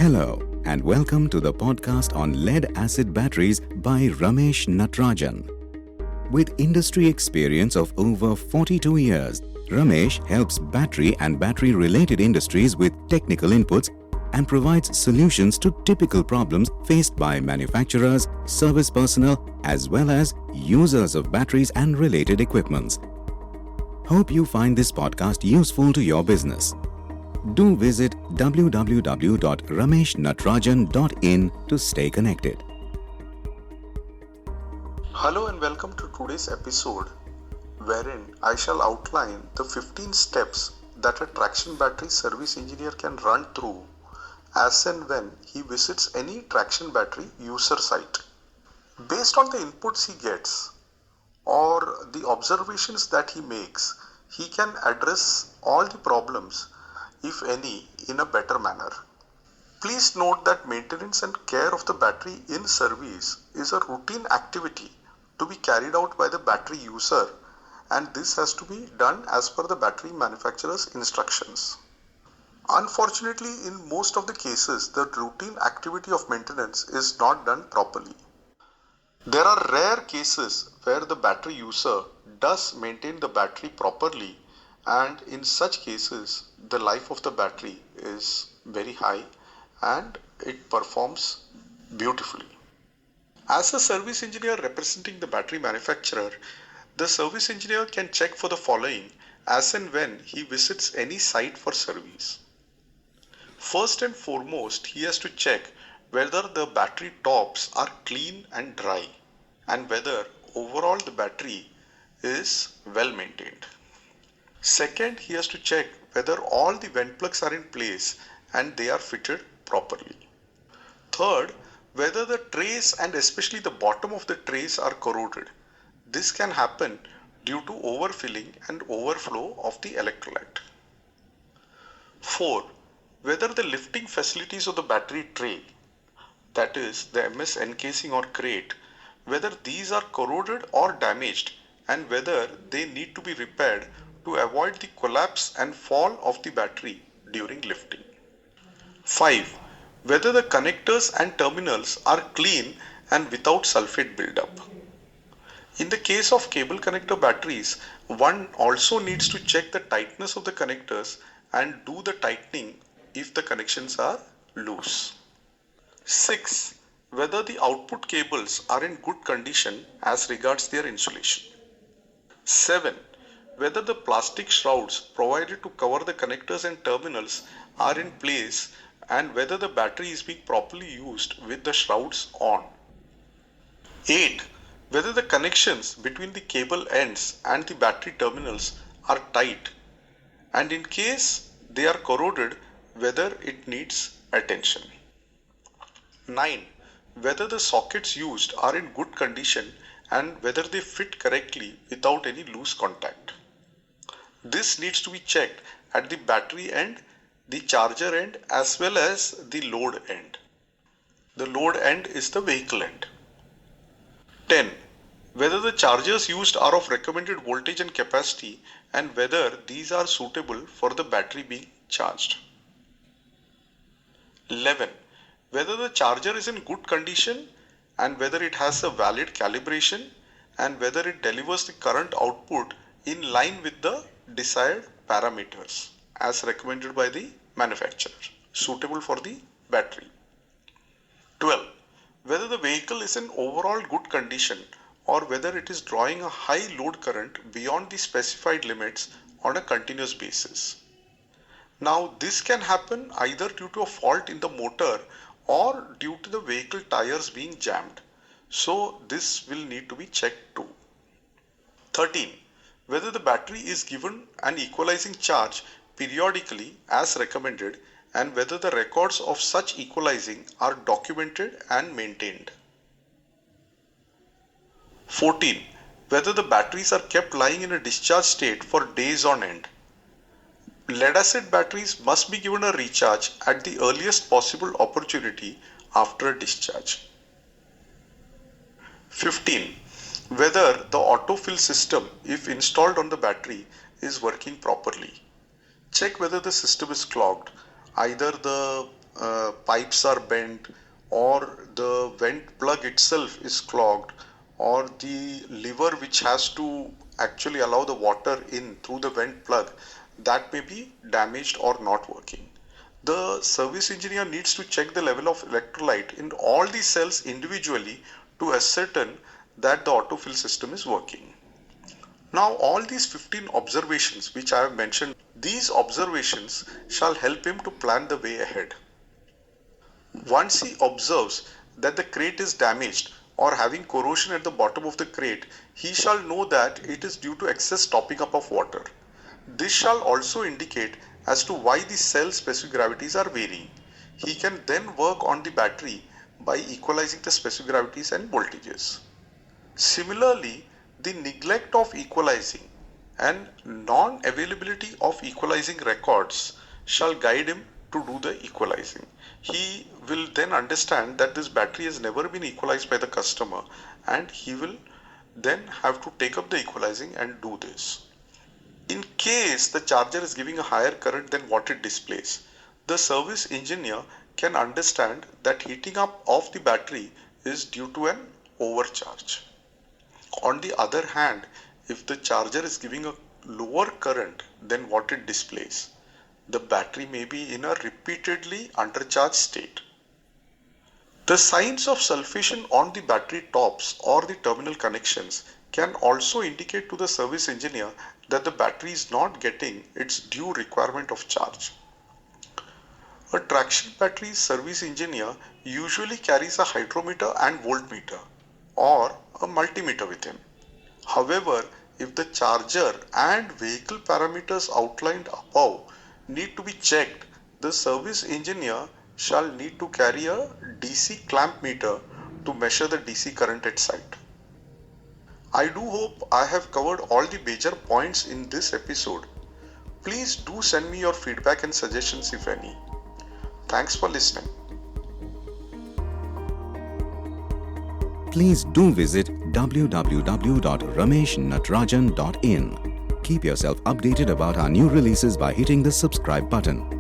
Hello and welcome to the podcast on lead-acid batteries by Ramesh Natarajan. With industry experience of over 42 years, Ramesh helps battery and battery-related industries with technical inputs and provides solutions to typical problems faced by manufacturers, service personnel, as well as users of batteries and related equipments. Hope you find this podcast useful to your business. Do visit www.rameshnatarajan.in to stay connected. Hello and welcome to today's episode, wherein I shall outline the 15 steps that a traction battery service engineer can run through as and when he visits any traction battery user site. Based on the inputs he gets or the observations that he makes, he can address all the problems, if any, in a better manner. Please note that maintenance and care of the battery in service is a routine activity to be carried out by the battery user, and this has to be done as per the battery manufacturer's instructions. Unfortunately, in most of the cases, the routine activity of maintenance is not done properly. There are rare cases where the battery user does maintain the battery properly, and in such cases the life of the battery is very high and it performs beautifully. As a service engineer representing the battery manufacturer, the service engineer can check for the following as and when he visits any site for service. First and foremost, he has to check whether the battery tops are clean and dry and whether overall the battery is well maintained. Second, he has to check whether all the vent plugs are in place and they are fitted properly. Third, whether the trays and especially the bottom of the trays are corroded. This can happen due to overfilling and overflow of the electrolyte. 4. Whether the lifting facilities of the battery tray, that is the MS encasing or crate, whether these are corroded or damaged and whether they need to be repaired to avoid the collapse and fall of the battery during lifting. 5. Whether the connectors and terminals are clean and without sulfate buildup. In the case of cable connector batteries, one also needs to check the tightness of the connectors and do the tightening if the connections are loose. 6. Whether the output cables are in good condition as regards their insulation. 7. Whether the plastic shrouds provided to cover the connectors and terminals are in place and whether the battery is being properly used with the shrouds on. 8. Whether the connections between the cable ends and the battery terminals are tight, and in case they are corroded, whether it needs attention. 9. Whether the sockets used are in good condition and whether they fit correctly without any loose contact. This needs to be checked at the battery end, the charger end, as well as the load end. The load end is the vehicle end. 10. Whether the chargers used are of recommended voltage and capacity and whether these are suitable for the battery being charged. 11. Whether the charger is in good condition and whether it has a valid calibration and whether it delivers the current output in line with the desired parameters as recommended by the manufacturer, suitable for the battery. 12. Whether the vehicle is in overall good condition or whether it is drawing a high load current beyond the specified limits on a continuous basis. Now this can happen either due to a fault in the motor or due to the vehicle tires being jammed. So this will need to be checked too. 13. Whether the battery is given an equalizing charge periodically as recommended and whether the records of such equalizing are documented and maintained. 14. Whether the batteries are kept lying in a discharge state for days on end. Lead acid batteries must be given a recharge at the earliest possible opportunity after discharge. 15. Whether the autofill system, if installed on the battery, is working properly. Check whether the system is clogged. Either the pipes are bent, or the vent plug itself is clogged, or the lever which has to actually allow the water in through the vent plug, that may be damaged or not working. The service engineer needs to check the level of electrolyte in all the cells individually to ascertain that the autofill system is working. Now all these 15 observations which I have mentioned, these observations shall help him to plan the way ahead. Once he observes that the crate is damaged or having corrosion at the bottom of the crate, he shall know that it is due to excess topping up of water. This shall also indicate as to why the cell specific gravities are varying. He can then work on the battery by equalizing the specific gravities and voltages. Similarly, the neglect of equalizing and non-availability of equalizing records shall guide him to do the equalizing. He will then understand that this battery has never been equalized by the customer, and he will then have to take up the equalizing and do this. In case the charger is giving a higher current than what it displays, the service engineer can understand that heating up of the battery is due to an overcharge. On the other hand, if the charger is giving a lower current than what it displays, the battery may be in a repeatedly undercharged state. The signs of sulfation on the battery tops or the terminal connections can also indicate to the service engineer that the battery is not getting its due requirement of charge. A traction battery service engineer usually carries a hydrometer and voltmeter or a multimeter with him. However, if the charger and vehicle parameters outlined above need to be checked, the service engineer shall need to carry a DC clamp meter to measure the DC current at site. I do hope I have covered all the major points in this episode. Please do send me your feedback and suggestions if any. Thanks for listening. Please do visit www.rameshnatrajan.in. Keep yourself updated about our new releases by hitting the subscribe button.